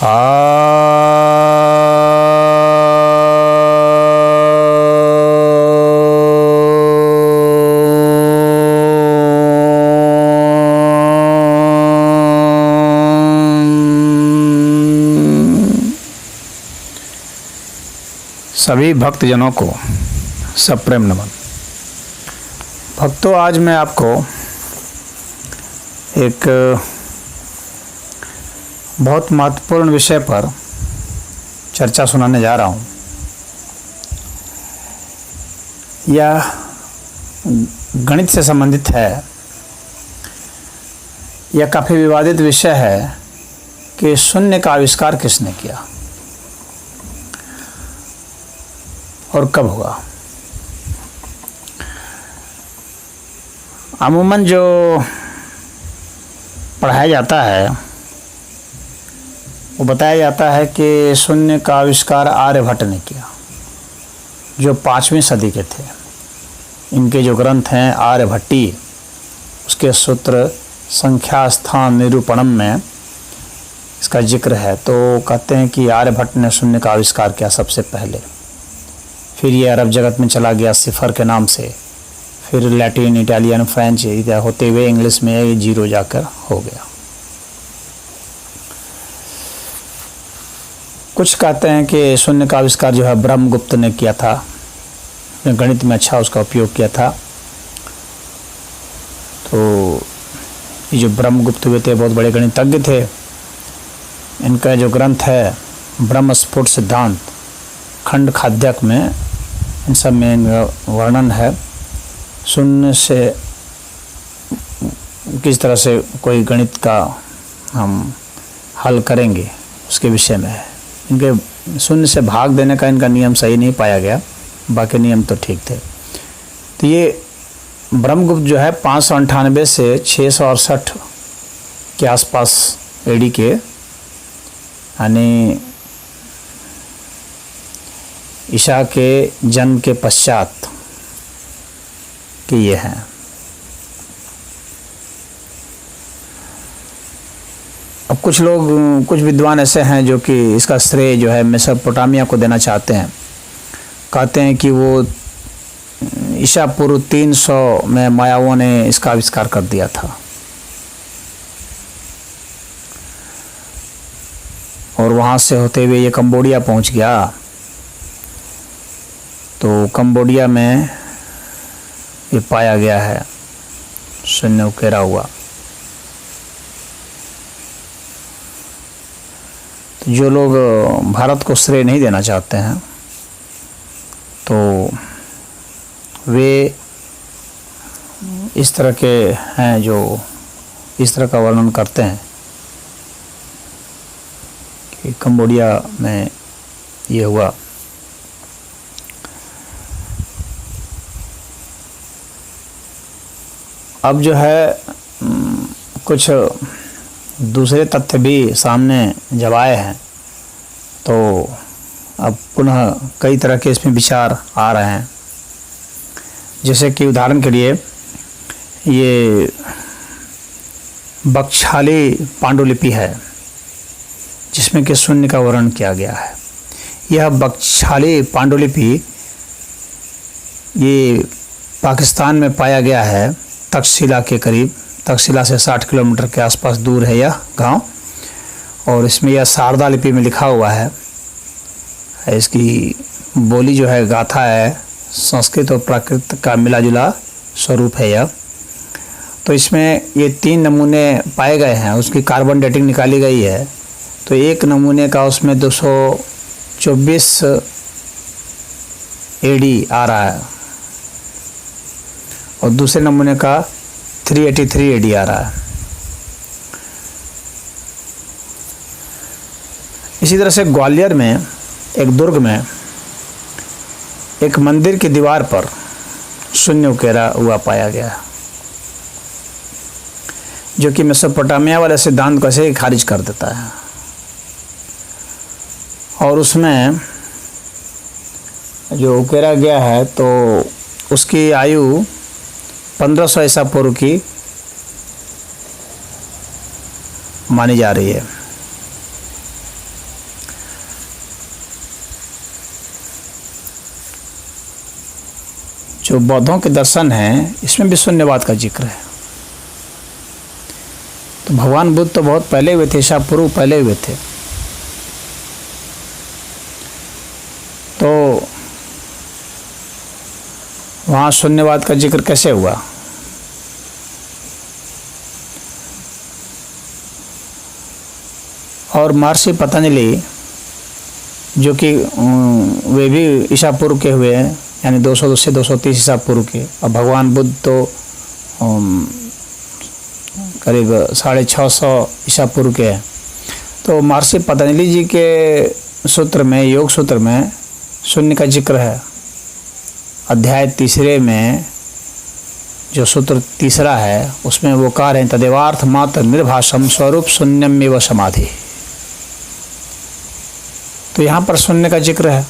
सभी भक्तजनों को सप्रेम नमन। भक्तों, आज मैं आपको एक बहुत महत्वपूर्ण विषय पर चर्चा सुनाने जा रहा हूँ। यह गणित से संबंधित है। यह काफ़ी विवादित विषय है कि शून्य का आविष्कार किसने किया और कब हुआ। अमूमन जो पढ़ाया जाता है वो बताया जाता है कि शून्य का आविष्कार आर्यभट्ट ने किया, जो 5वीं सदी के थे। इनके जो ग्रंथ हैं आर्यभट्टी, उसके सूत्र संख्या स्थान निरूपणम में इसका जिक्र है। तो कहते हैं कि आर्यभट्ट ने शून्य का आविष्कार किया सबसे पहले। फिर ये अरब जगत में चला गया सिफर के नाम से, फिर लैटिन, इटालियन, फ्रेंच होते हुए इंग्लिश में ये जीरो जाकर हो गया। कुछ कहते हैं कि शून्य का आविष्कार जो है ब्रह्मगुप्त ने किया था, गणित में अच्छा उसका उपयोग किया था। तो ये जो ब्रह्मगुप्त हुए थे बहुत बड़े गणितज्ञ थे। इनका जो ग्रंथ है ब्रह्मस्फुट सिद्धांत, खंड खाद्यक में इन सब में वर्णन है शून्य से किस तरह से कोई गणित का हम हल करेंगे उसके विषय में है। इनके शून्य से भाग देने का इनका नियम सही नहीं पाया गया, बाकी नियम तो ठीक थे। तो ये ब्रह्मगुप्त जो है 598 से 668 के आसपास एडी के, यानी ईसा के जन्म के पश्चात के ये हैं। अब कुछ लोग, कुछ विद्वान ऐसे हैं जो कि इसका श्रेय जो है मेसोपोटामिया को देना चाहते हैं। कहते हैं कि वो ईसा पूर्व 300 में मायाओं ने इसका आविष्कार कर दिया था और वहाँ से होते हुए ये कंबोडिया पहुँच गया। तो कंबोडिया में ये पाया गया है शून्य उकेरा हुआ। तो जो लोग भारत को श्रेय नहीं देना चाहते हैं तो वे इस तरह के हैं जो इस तरह का वर्णन करते हैं कि कंबोडिया में ये हुआ। अब जो है कुछ दूसरे तथ्य भी सामने जब आए हैं तो अब पुनः कई तरह के इसमें विचार आ रहे हैं। जैसे कि उदाहरण के लिए ये बकशाली पांडुलिपि है जिसमें कि शून्य का वर्णन किया गया है। यह बकशाली पांडुलिपि ये पाकिस्तान में पाया गया है, तक्षशिला के करीब। तक्षशिला से 60 किलोमीटर के आसपास दूर है यह गांव, और इसमें यह शारदा लिपि में लिखा हुआ है। इसकी बोली जो है, गाथा है, संस्कृत और प्राकृत का मिला जुला स्वरूप है यह। तो इसमें ये 3 नमूने पाए गए हैं, उसकी कार्बन डेटिंग निकाली गई है। तो एक नमूने का उसमें 224 एडी आ रहा है और दूसरे नमूने का 383 एडी आ रहा है। इसी तरह से ग्वालियर में एक दुर्ग में एक मंदिर की दीवार पर शून्य उकेरा हुआ पाया गया, जो कि मेसोपोटामिया वाले सिद्धांत को ऐसे ही खारिज कर देता है। और उसमें जो उकेरा गया है तो उसकी आयु 1500 ईसा पूर्व की मानी जा रही है। जो बौद्धों के दर्शन हैं इसमें भी शून्यवाद का जिक्र है। तो भगवान बुद्ध तो बहुत पहले हुए थे, ईसा पूर्व पहले हुए थे। तो वहाँ शून्यवाद का जिक्र कैसे हुआ? और महर्षि पतंजलि जो कि वे भी ईसा पूर्व के हुए हैं, यानी 200 से 230 ईसा पूर्व के, और भगवान बुद्ध तो करीब 650 ईसा पूर्व के हैं। तो महर्षि पतंजलि जी के सूत्र में, योग सूत्र में शून्य का जिक्र है। अध्याय 3 में जो सूत्र 3 है उसमें वो कह रहे हैं तदेवार्थ मात्र निर्भाषम स्वरूप शून्यम एव समाधि। तो यहाँ पर शून्य का जिक्र है।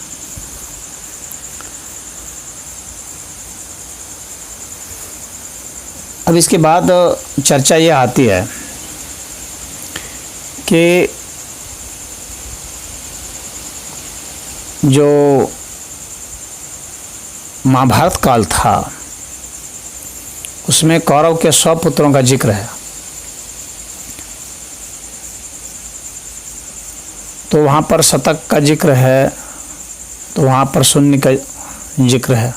अब इसके बाद चर्चा ये आती है कि जो महाभारत काल था उसमें कौरव के 100 पुत्रों का जिक्र है। तो वहाँ पर शतक का जिक्र है, तो वहाँ पर शून्य का जिक्र है।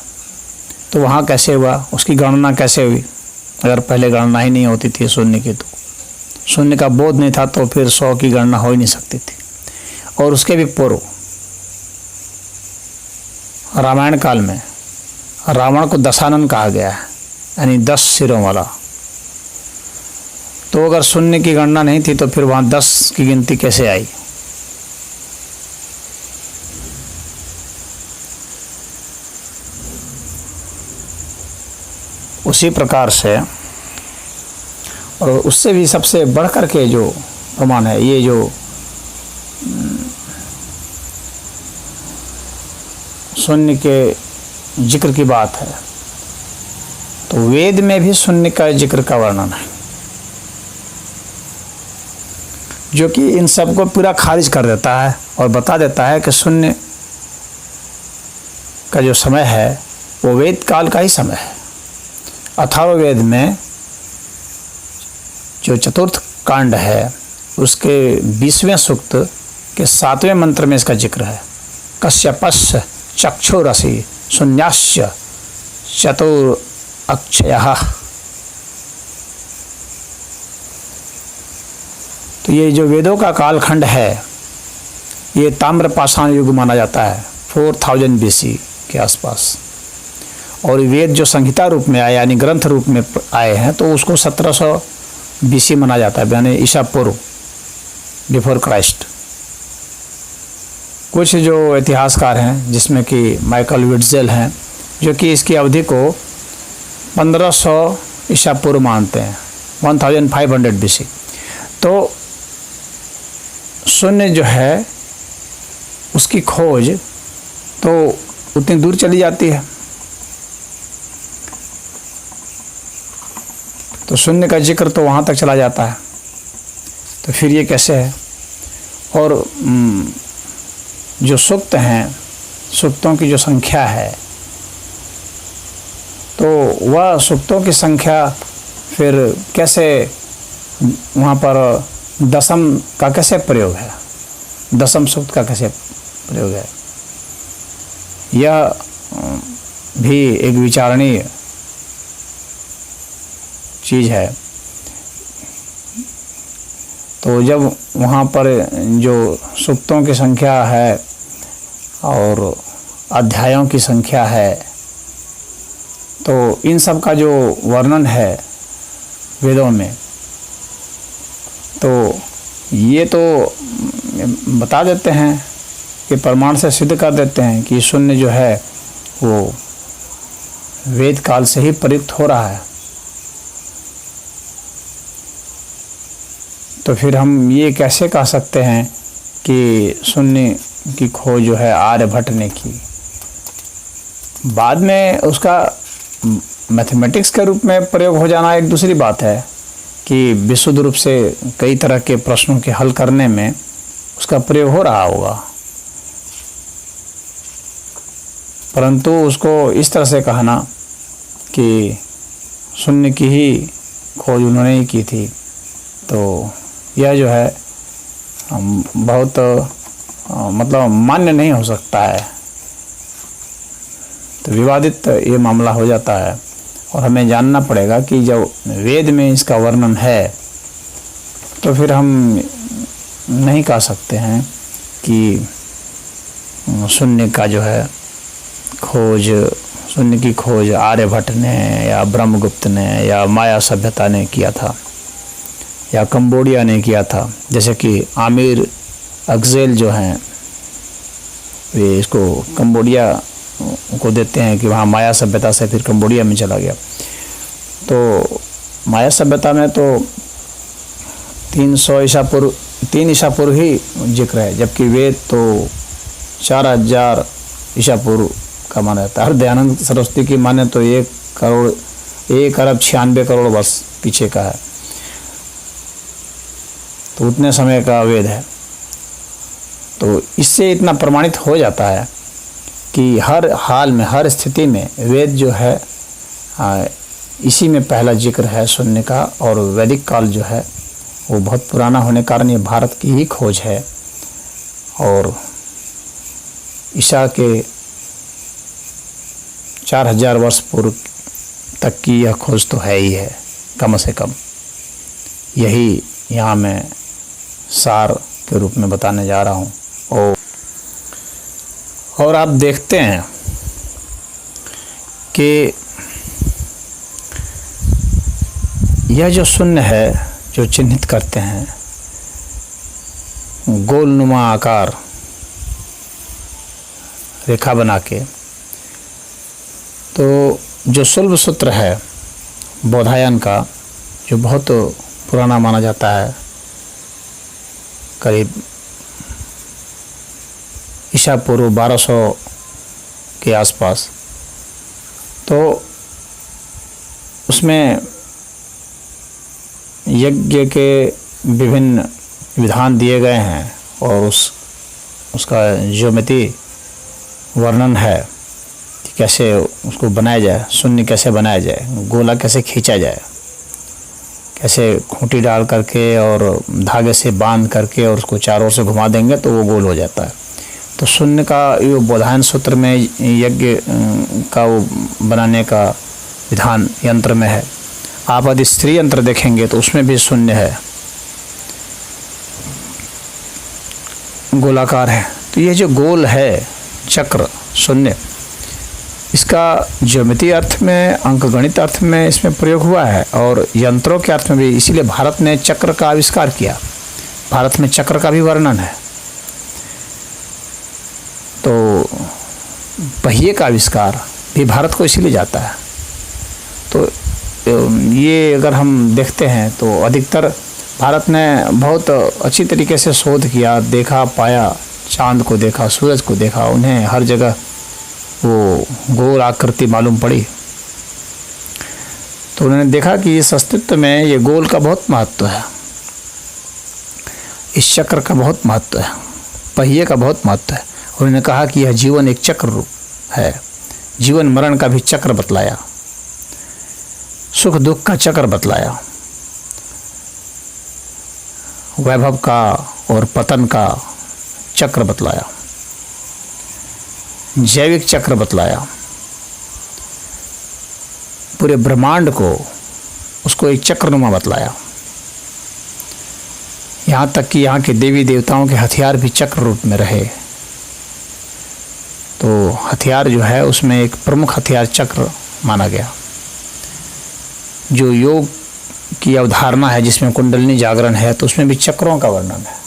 तो वहाँ कैसे हुआ, उसकी गणना कैसे हुई? अगर पहले गणना ही नहीं होती थी शून्य की, तो शून्य का बोध नहीं था, तो फिर 100 की गणना हो ही नहीं सकती थी। और उसके भी पूर्व रामायण काल में रावण को दशानन कहा गया है, यानी 10 सिरों वाला। तो अगर शून्य की गणना नहीं थी तो फिर वहाँ 10 की गिनती कैसे आई? उसी प्रकार से, और उससे भी सबसे बढ़ कर के जो प्रमाण है, ये जो शून्य के जिक्र की बात है, तो वेद में भी शून्य का जिक्र का वर्णन है, जो कि इन सबको पूरा खारिज कर देता है और बता देता है कि शून्य का जो समय है वो वेद काल का ही समय है। अथर्ववेद में जो चतुर्थ कांड है उसके 20वें सूक्त के 7वें मंत्र में इसका जिक्र है। कश्यपस्य चक्षुरसि शून्यास्य चतुरक्षयः। तो ये जो वेदों का कालखंड है ये ताम्रपाषाण युग माना जाता है, 4000 BC के आसपास। और वेद जो संहिता रूप में आए, यानी ग्रंथ रूप में आए हैं, तो उसको 1700 BC माना जाता है, यानी ईसा पूर्व, बिफोर क्राइस्ट। कुछ जो इतिहासकार हैं जिसमें कि माइकल विट्जेल हैं, जो कि इसकी अवधि को 1500 ईसा पूर्व मानते हैं, 1500 BC। तो शून्य जो है उसकी खोज तो उतनी दूर चली जाती है। तो शून्य का जिक्र तो वहाँ तक चला जाता है। तो फिर ये कैसे है? और जो सूक्त हैं, सूक्तों की जो संख्या है, तो वह सूक्तों की संख्या फिर कैसे वहाँ पर दशम का कैसे प्रयोग है, दशम सूक्त का कैसे प्रयोग है, यह भी एक विचारणीय चीज़ है। तो जब वहाँ पर जो सूक्तों की संख्या है और अध्यायों की संख्या है, तो इन सब का जो वर्णन है वेदों में, तो ये तो बता देते हैं कि प्रमाण से सिद्ध कर देते हैं कि शून्य जो है वो वेद काल से ही प्रयुक्त हो रहा है। तो फिर हम ये कैसे कह सकते हैं कि शून्य की खोज जो है आर्यभट्ट ने की? बाद में उसका मैथमेटिक्स के रूप में प्रयोग हो जाना एक दूसरी बात है, कि विशुद्ध रूप से कई तरह के प्रश्नों के हल करने में उसका प्रयोग हो रहा होगा, परंतु उसको इस तरह से कहना कि शून्य की ही खोज उन्होंने ही की थी। तो यह जो है बहुत मतलब मान्य नहीं हो सकता है, तो विवादित ये मामला हो जाता है। और हमें जानना पड़ेगा कि जब वेद में इसका वर्णन है तो फिर हम नहीं कह सकते हैं कि शून्य का जो है खोज, शून्य की खोज आर्यभट्ट ने या ब्रह्मगुप्त ने या माया सभ्यता ने किया था या कंबोडिया ने किया था। जैसे कि आमिर अगजेल जो हैं वे इसको कंबोडिया को देते हैं कि वहाँ माया सभ्यता से फिर कंबोडिया में चला गया। तो माया सभ्यता में तो 300 ईसा पूर्व ही जिक्र है, जबकि वेद तो 4000 ईसा पूर्व का माना जाता है। दयानंद सरस्वती की माने तो 1 अरब 96 करोड़ वर्ष पीछे का है, तो उतने समय का वेद है। तो इससे इतना प्रमाणित हो जाता है कि हर हाल में, हर स्थिति में वेद जो है इसी में पहला जिक्र है शून्य का। और वैदिक काल जो है वो बहुत पुराना होने के कारण ये भारत की ही खोज है। और ईसा के 4000 वर्ष पूर्व तक की यह खोज तो है ही है, कम से कम। यही यहाँ मैं सार के रूप में बताने जा रहा हूँ। और आप देखते हैं कि यह जो शून्य है जो चिन्हित करते हैं गोलनुमा आकार रेखा बना के, तो जो शुल्ब सूत्र है बौधायन का, जो बहुत पुराना माना जाता है, करीब ईसा पूर्व 1200 के आसपास, तो उसमें यज्ञ के विभिन्न विधान दिए गए हैं और उसका ज्योमेट्री वर्णन है कि कैसे उसको बनाया जाए, शून्य कैसे बनाया जाए, गोला कैसे खींचा जाए, कैसे खूंटी डाल करके और धागे से बांध करके और उसको चारों ओर से घुमा देंगे तो वो गोल हो जाता है। तो शून्य का ये बौधायन सूत्र में यज्ञ का वो बनाने का विधान यंत्र में है। आप यदि स्त्री यंत्र देखेंगे तो उसमें भी शून्य है, गोलाकार है। तो ये जो गोल है चक्र शून्य, इसका ज्योमेट्री अर्थ में, अंकगणित अर्थ में इसमें प्रयोग हुआ है और यंत्रों के अर्थ में भी। इसीलिए भारत ने चक्र का आविष्कार किया, भारत में चक्र का भी वर्णन है। तो पहिए का आविष्कार भी भारत को इसीलिए जाता है। तो ये अगर हम देखते हैं तो अधिकतर भारत ने बहुत अच्छी तरीके से शोध किया, देखा, पाया, चांद को देखा, सूरज को देखा, उन्हें हर जगह वो गोल आकृति मालूम पड़ी। तो उन्होंने देखा कि इस अस्तित्व में ये गोल का बहुत महत्व है, इस चक्र का बहुत महत्व है, पहिए का बहुत महत्व है। उन्होंने कहा कि यह जीवन एक चक्र रूप है, जीवन मरण का भी चक्र बतलाया, सुख दुख का चक्र बतलाया, वैभव का और पतन का चक्र बतलाया, जैविक चक्र बतलाया, पूरे ब्रह्मांड को उसको एक चक्रनुमा बतलाया। यहाँ तक कि यहाँ के देवी देवताओं के हथियार भी चक्र रूप में रहे। तो हथियार जो है उसमें एक प्रमुख हथियार चक्र माना गया। जो योग की अवधारणा है जिसमें कुंडलिनी जागरण है, तो उसमें भी चक्रों का वर्णन है।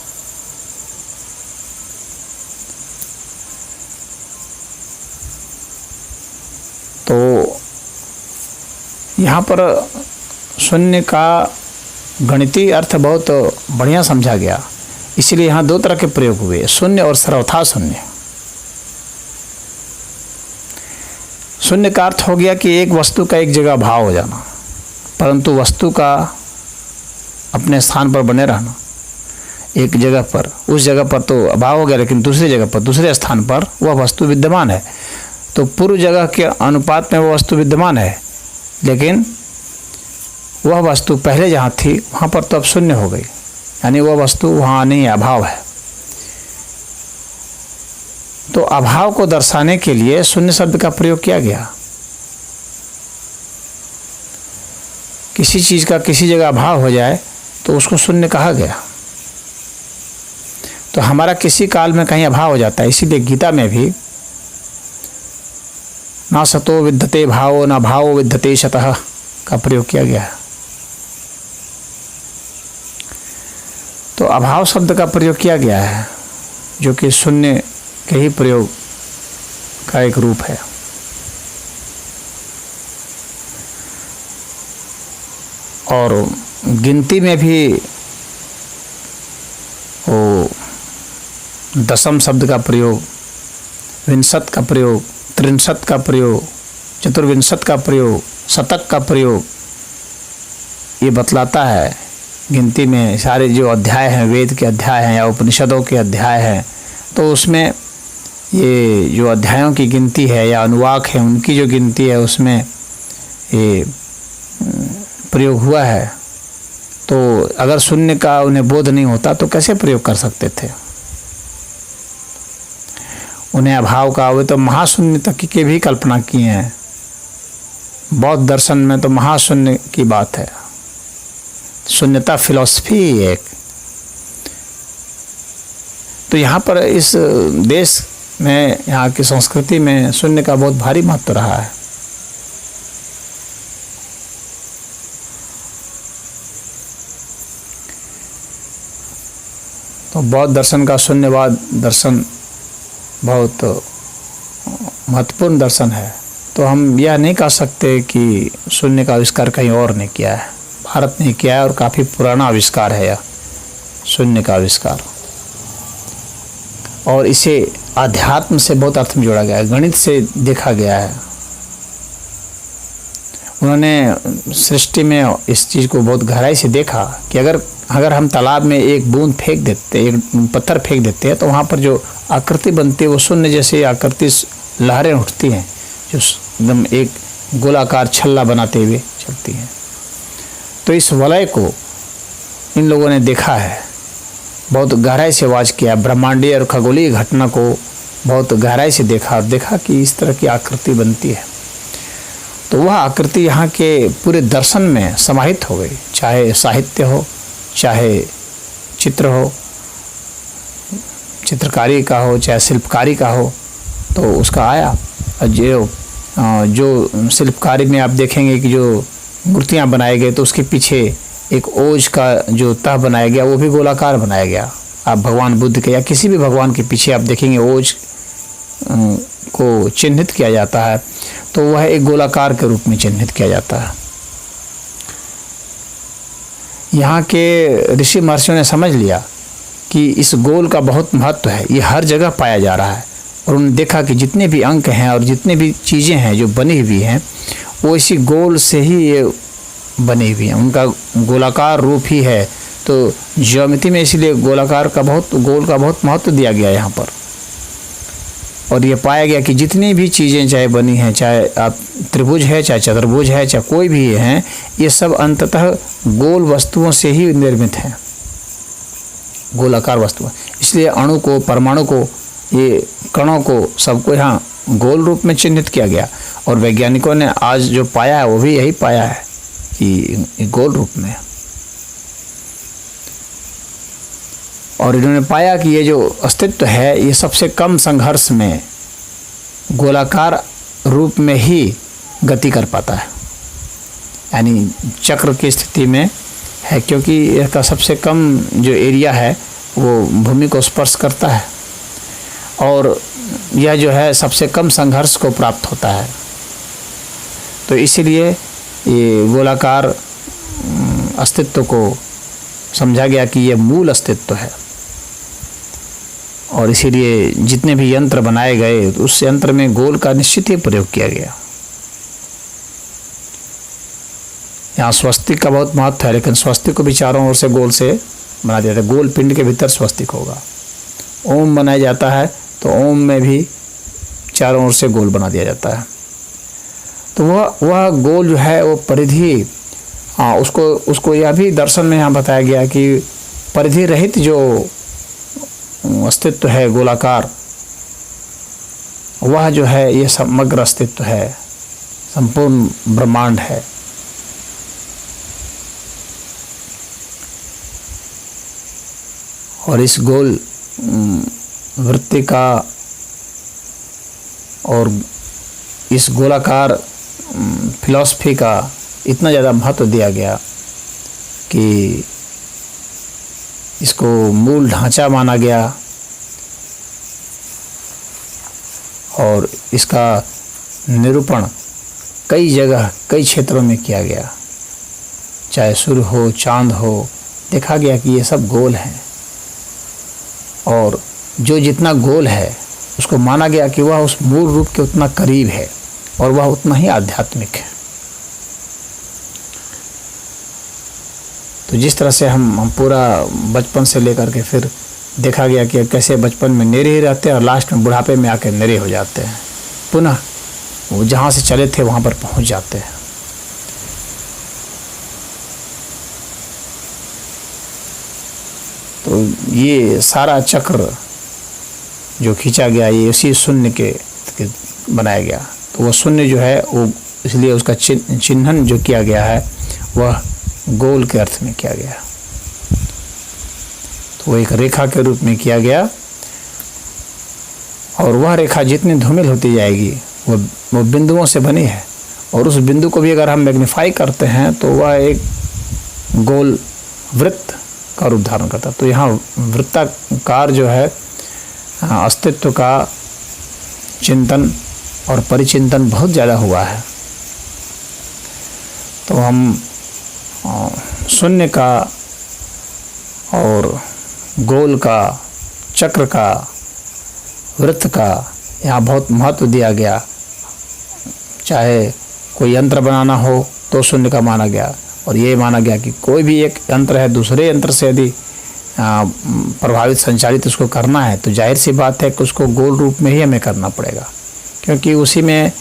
तो यहाँ पर शून्य का गणितीय अर्थ बहुत बढ़िया समझा गया। इसलिए यहाँ दो तरह के प्रयोग हुए, शून्य और सर्वथा शून्य। शून्य का अर्थ हो गया कि एक वस्तु का एक जगह अभाव हो जाना, परंतु वस्तु का अपने स्थान पर बने रहना। एक जगह पर, उस जगह पर तो अभाव हो गया, लेकिन दूसरी जगह पर, दूसरे स्थान पर वह वस्तु विद्यमान है। तो पूर्व जगह के अनुपात में वो वस्तु विद्यमान है, लेकिन वह वस्तु पहले जहाँ थी वहाँ पर तो अब शून्य हो गई, यानी वह वस्तु वहाँ नहीं है, अभाव है। तो अभाव को दर्शाने के लिए शून्य शब्द का प्रयोग किया गया। किसी चीज़ का किसी जगह अभाव हो जाए तो उसको शून्य कहा गया। तो हमारा किसी काल में कहीं अभाव हो जाता है, इसीलिए गीता में भी ना सतो विद्यते भावो ना भावो विद्यते शतः का प्रयोग किया गया है। तो अभाव शब्द का प्रयोग किया गया है, जो कि शून्य के ही प्रयोग का एक रूप है। और गिनती में भी वो दशम शब्द का प्रयोग, विंशत का प्रयोग, त्रिंशत का प्रयोग, चतुर्विंशत का प्रयोग, शतक का प्रयोग, ये बतलाता है गिनती में सारे जो अध्याय हैं, वेद के अध्याय हैं या उपनिषदों के अध्याय हैं, तो उसमें ये जो अध्यायों की गिनती है या अनुवाक है उनकी जो गिनती है उसमें ये प्रयोग हुआ है। तो अगर शून्य का उन्हें बोध नहीं होता तो कैसे प्रयोग कर सकते थे? उन्हें अभाव का, वे तो महाशून्य तक की भी कल्पना की हैं। बौद्ध दर्शन में तो महाशून्य की बात है, शून्यता फिलॉसफी एक। तो यहाँ पर इस देश में, यहाँ की संस्कृति में शून्य का बहुत भारी महत्व रहा है। तो बौद्ध दर्शन का शून्यवाद दर्शन बहुत महत्वपूर्ण दर्शन है। तो हम यह नहीं कह सकते कि शून्य का आविष्कार कहीं और ने किया है, भारत ने किया है और काफ़ी पुराना आविष्कार है यह शून्य का आविष्कार। और इसे आध्यात्म से बहुत अर्थ में जोड़ा गया है, गणित से देखा गया है। उन्होंने सृष्टि में इस चीज़ को बहुत गहराई से देखा कि अगर हम तालाब में एक बूंद फेंक देते, एक पत्थर फेंक देते हैं, तो वहाँ पर जो आकृति बनती है वो शून्य जैसी आकृति, लहरें उठती हैं जो एकदम एक गोलाकार छल्ला बनाते हुए चलती हैं। तो इस वलय को इन लोगों ने देखा है, बहुत गहराई से वाच किया, ब्रह्मांडीय और खगोलीय घटना को बहुत गहराई से देखा कि इस तरह की आकृति बनती है। तो वह आकृति यहाँ के पूरे दर्शन में समाहित हो गई, चाहे साहित्य हो, चाहे चित्र हो, चित्रकारी का हो, चाहे शिल्पकारी का हो, तो उसका आया। जो शिल्पकारी में आप देखेंगे कि जो मूर्तियाँ बनाए गए तो उसके पीछे एक ओज का जो तह बनाया गया वो भी गोलाकार बनाया गया। आप भगवान बुद्ध के या किसी भी भगवान के पीछे आप देखेंगे ओज को चिन्हित किया जाता है, तो वह एक गोलाकार के रूप में चिन्हित किया जाता है। यहाँ के ऋषि महर्षियों ने समझ लिया कि इस गोल का बहुत महत्व है, ये हर जगह पाया जा रहा है। और उन्होंने देखा कि जितने भी अंक हैं और जितने भी चीज़ें हैं जो बनी हुई हैं वो इसी गोल से ही ये बनी हुई हैं, उनका गोलाकार रूप ही है। तो ज्योमेट्री में इसीलिए गोल का बहुत महत्व दिया गया यहाँ पर। और ये पाया गया कि जितनी भी चीज़ें चाहे बनी हैं, चाहे आप त्रिभुज है, चाहे चतुर्भुज है, चाहे कोई भी हैं, ये सब अंततः गोल वस्तुओं से ही निर्मित हैं, गोलाकार वस्तुएं। इसलिए अणु को, परमाणु को, ये कणों को, सबको यहाँ गोल रूप में चिन्हित किया गया। और वैज्ञानिकों ने आज जो पाया है वो भी यही पाया है कि गोल रूप में। और इन्होंने पाया कि ये जो अस्तित्व है ये सबसे कम संघर्ष में गोलाकार रूप में ही गति कर पाता है, यानी चक्र की स्थिति में है, क्योंकि इसका सबसे कम जो एरिया है वो भूमि को स्पर्श करता है और यह जो है सबसे कम संघर्ष को प्राप्त होता है। तो इसीलिए ये गोलाकार अस्तित्व को समझा गया कि ये मूल अस्तित्व है। और इसीलिए जितने भी यंत्र बनाए गए उस यंत्र में गोल का निश्चित ही प्रयोग किया गया। यहाँ स्वस्तिक का बहुत महत्व है, लेकिन स्वस्तिक को भी चारों ओर से गोल से बना दिया जाता है। गोल पिंड के भीतर स्वस्तिक होगा। ओम बनाया जाता है तो ओम में भी चारों ओर से गोल बना दिया जाता है। तो वह गोल जो है वो परिधि, उसको यह भी दर्शन में यहाँ बताया गया कि परिधि रहित जो अस्तित्व है गोलाकार, वह जो है ये समग्र अस्तित्व है, संपूर्ण ब्रह्मांड है। और इस गोल वृत्ति का और इस गोलाकार फिलॉसफी का इतना ज़्यादा महत्व दिया गया कि इसको मूल ढांचा माना गया और इसका निरूपण कई जगह कई क्षेत्रों में किया गया। चाहे सूर्य हो, चांद हो, देखा गया कि ये सब गोल हैं और जो जितना गोल है उसको माना गया कि वह उस मूल रूप के उतना करीब है और वह उतना ही आध्यात्मिक है। तो जिस तरह से हम पूरा बचपन से लेकर के फिर देखा गया कि कैसे बचपन में निरे ही रहते हैं और लास्ट में बुढ़ापे में आकर निरे हो जाते हैं, पुनः वो जहाँ से चले थे वहाँ पर पहुँच जाते हैं। तो ये सारा चक्र जो खींचा गया ये उसी शून्य के बनाया गया। तो वह शून्य जो है वो इसलिए उसका चिन्हन जो किया गया है वह गोल के अर्थ में किया गया। तो वो एक रेखा के रूप में किया गया और वह रेखा जितनी धूमिल होती जाएगी वो बिंदुओं से बनी है और उस बिंदु को भी अगर हम मैग्नीफाई करते हैं तो वह एक गोल वृत्त का रूप धारण करता है। तो यहाँ वृत्ताकार जो है अस्तित्व का चिंतन और परिचिंतन बहुत ज़्यादा हुआ है। तो हम शून्य का और गोल का, चक्र का, वृत्त का यहाँ बहुत महत्व दिया गया। चाहे कोई यंत्र बनाना हो तो शून्य का माना गया और ये माना गया कि कोई भी एक यंत्र है दूसरे यंत्र से यदि प्रभावित संचालित उसको करना है तो जाहिर सी बात है कि उसको गोल रूप में ही हमें करना पड़ेगा, क्योंकि उसी में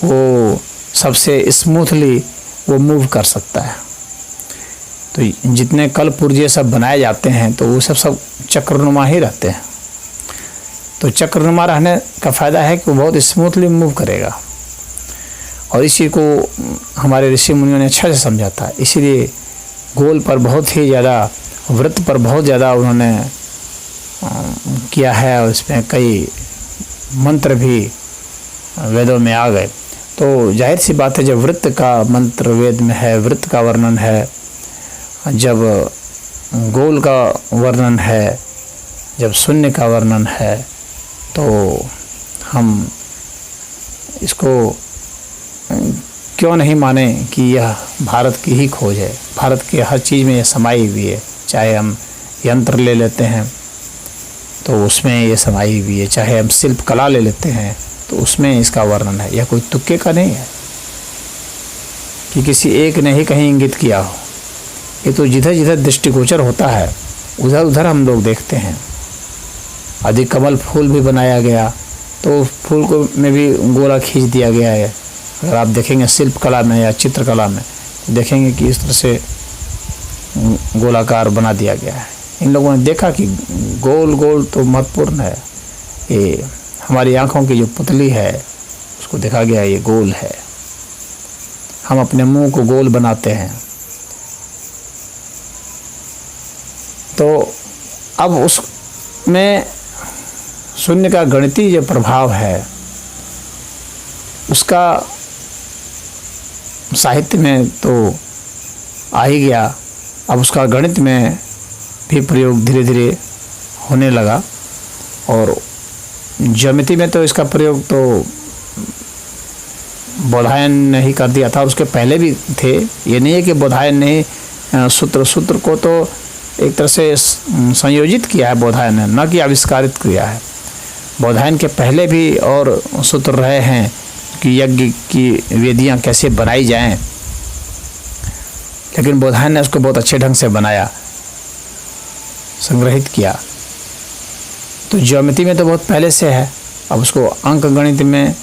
वो सबसे स्मूथली वो मूव कर सकता है। तो जितने कल पुर्जे सब बनाए जाते हैं तो वो सब चक्रनुमा ही रहते हैं। तो चक्रनुमा रहने का फ़ायदा है कि वो बहुत स्मूथली मूव करेगा और इसी को हमारे ऋषि मुनियों ने अच्छा से समझा था। इसीलिए गोल पर बहुत ही ज़्यादा, वृत्त पर बहुत ज़्यादा उन्होंने किया है और इसमें कई मंत्र भी वेदों में आ गए। तो जाहिर सी बात है जब वृत्त का मंत्र वेद में है, वृत्त का वर्णन है, जब गोल का वर्णन है, जब शून्य का वर्णन है, तो हम इसको क्यों नहीं माने कि यह भारत की ही खोज है। भारत के हर चीज़ में यह समाई हुई है। चाहे हम यंत्र ले लेते हैं तो उसमें ये समाई हुई है, चाहे हम शिल्प कला ले लेते हैं तो उसमें इसका वर्णन है। यह कोई तुक्के का नहीं है कि किसी एक ने ही कहीं इंगित किया हो। ये तो जिधर जिधर दृष्टिगोचर होता है उधर उधर हम लोग देखते हैं। आदि कमल फूल भी बनाया गया तो फूल को में भी गोला खींच दिया गया है। अगर आप देखेंगे शिल्प कला में या चित्रकला में देखेंगे कि इस तरह से गोलाकार बना दिया गया है। इन लोगों ने देखा कि गोल गोल तो महत्वपूर्ण है। ये हमारी आँखों की जो पुतली है उसको देखा गया ये गोल है। हम अपने मुंह को गोल बनाते हैं। तो अब उसमें शून्य का गणितीय जो प्रभाव है उसका साहित्य में तो आ ही गया। अब उसका गणित में भी प्रयोग धीरे धीरे होने लगा और ज्यामिति में तो इसका प्रयोग तो बोधायन ने ही कर दिया था और उसके पहले भी थे। ये नहीं है कि बोधायन ने सूत्र को तो एक तरह से संयोजित किया है बोधायन ने, न कि आविष्कारित किया है। बोधायन के पहले भी और सूत्र रहे हैं कि यज्ञ की वेदियाँ कैसे बनाई जाएं, लेकिन बोधायन ने उसको बहुत अच्छे ढंग से बनाया, संग्रहित किया। तो ज्योमेट्री में तो बहुत पहले से है। अब उसको अंक गणित में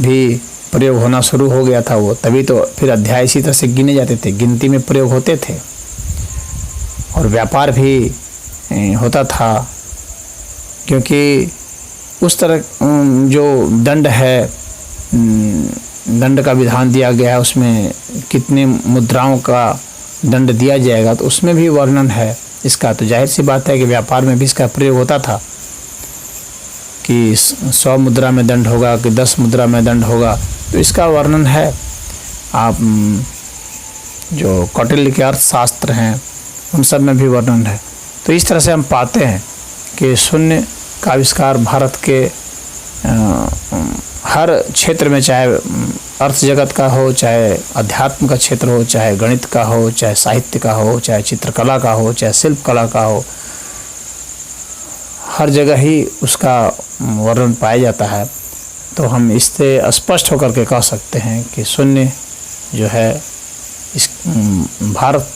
भी प्रयोग होना शुरू हो गया था वो, तभी तो फिर अध्याय इसी तरह से गिने जाते थे, गिनती में प्रयोग होते थे और व्यापार भी होता था। क्योंकि उस तरह जो दंड है, दंड का विधान दिया गया है, उसमें कितने मुद्राओं का दंड दिया जाएगा तो उसमें भी वर्णन है इसका। तो जाहिर सी बात है कि व्यापार में भी इसका प्रयोग होता था कि 100 मुद्रा में दंड होगा कि 10 मुद्रा में दंड होगा, तो इसका वर्णन है। आप जो कौटिल्य के अर्थशास्त्र हैं उन सब में भी वर्णन है। तो इस तरह से हम पाते हैं कि शून्य का आविष्कार भारत के हर क्षेत्र में, चाहे अर्थ जगत का हो, चाहे अध्यात्म का क्षेत्र हो, चाहे गणित का हो, चाहे साहित्य का हो, चाहे चित्रकला का हो, चाहे शिल्प कला का हो, हर जगह ही उसका वर्णन पाया जाता है। तो हम इससे स्पष्ट होकर के कह सकते हैं कि शून्य जो है इस भारत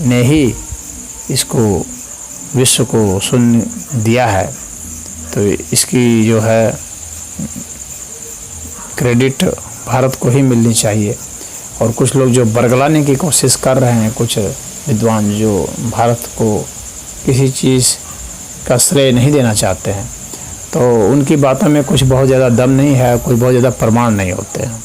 ने ही इसको विश्व को शून्य दिया है। तो इसकी जो है क्रेडिट भारत को ही मिलनी चाहिए। और कुछ लोग जो बरगलाने की कोशिश कर रहे हैं, कुछ विद्वान जो भारत को किसी चीज़ का श्रेय नहीं देना चाहते हैं, तो उनकी बातों में कुछ बहुत ज़्यादा दम नहीं है, कोई बहुत ज़्यादा प्रमाण नहीं होते हैं।